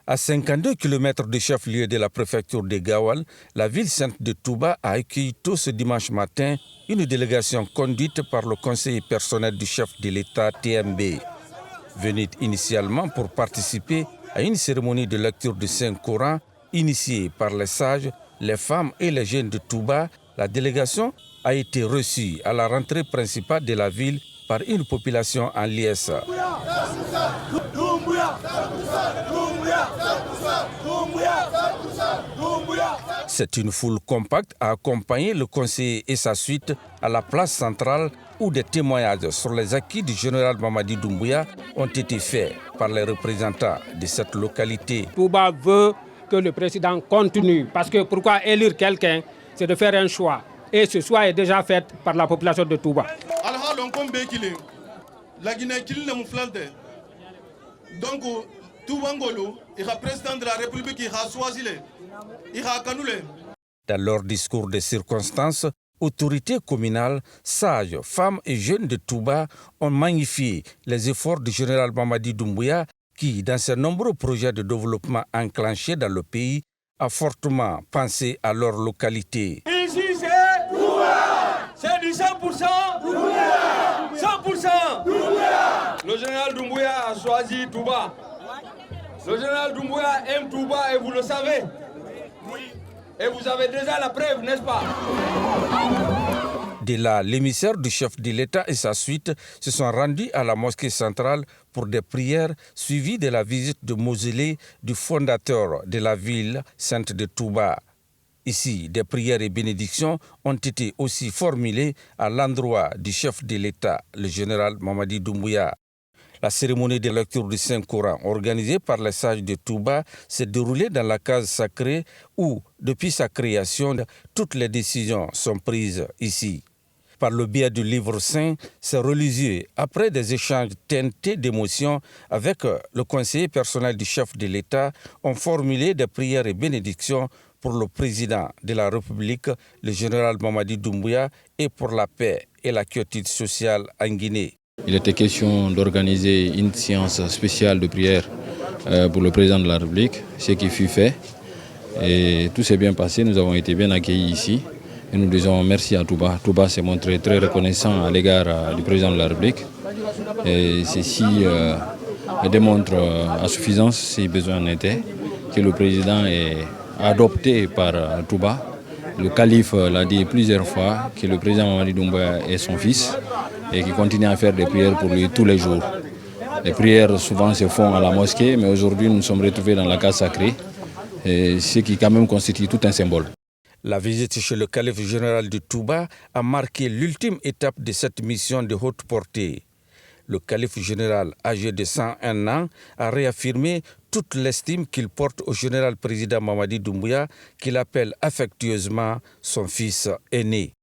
À 52 km du chef-lieu de la préfecture de Gawal, la ville sainte de Touba a accueilli tôt ce dimanche matin une délégation conduite par le conseiller personnel du chef de l'État TMB. Venue initialement pour participer à une cérémonie de lecture du Saint-Coran initiée par les sages, les femmes et les jeunes de Touba, la délégation a été reçue à la rentrée principale de la ville par une population en liesse. C'est une foule compacte à accompagner le conseiller et sa suite à la place centrale où des témoignages sur les acquis du général Mamadi Doumbouya ont été faits par les représentants de cette localité. Touba veut que le président continue parce que pourquoi élire quelqu'un, c'est de faire un choix. Et ce choix est déjà fait par la population de Touba. Donc, Toubangolo, il est président de la République, il a choisi, il a canoulé. Dans leur discours de circonstances, autorités communales, sages, femmes et jeunes de Touba ont magnifié les efforts du général Mamadi Doumbouya qui, dans ses nombreux projets de développement enclenchés dans le pays, a fortement pensé à leur localité. Ici, c'est Touba. C'est du 100%. Doumbouya. 100%. Doumbouya. Le général Doumbouya a choisi Touba. Le général Doumbouya aime Touba et vous le savez. Et vous avez déjà la preuve, n'est-ce pas? De là, l'émissaire du chef de l'État et sa suite se sont rendus à la mosquée centrale pour des prières suivies de la visite du mausolée du fondateur de la ville sainte de Touba. Ici, des prières et bénédictions ont été aussi formulées à l'endroit du chef de l'État, le général Mamadi Doumbouya. La cérémonie de lecture du Saint-Coran organisée par les sages de Touba s'est déroulée dans la case sacrée où, depuis sa création, toutes les décisions sont prises ici. Par le biais du livre saint, ces religieux, après des échanges teintés d'émotion avec le conseiller personnel du chef de l'État, ont formulé des prières et bénédictions pour le président de la République, le général Mamadi Doumbouya, et pour la paix et la quiétude sociale en Guinée. Il était question d'organiser une séance spéciale de prière pour le président de la République, ce qui fut fait. Et tout s'est bien passé, nous avons été bien accueillis ici. Et nous disons merci à Touba. Touba s'est montré très reconnaissant à l'égard du président de la République. Et ceci démontre à suffisance, si besoin en était, que le président est adopté par Touba. Le calife l'a dit plusieurs fois que le président Mamadi Doumbouya est son fils et qu'il continue à faire des prières pour lui tous les jours. Les prières souvent se font à la mosquée, mais aujourd'hui nous sommes retrouvés dans la case sacrée, ce qui quand même constitue tout un symbole. La visite chez le calife général de Touba a marqué l'ultime étape de cette mission de haute portée. Le calife général, âgé de 101 ans, a réaffirmé toute l'estime qu'il porte au général président Mamadi Doumbouya, qu'il appelle affectueusement son fils aîné.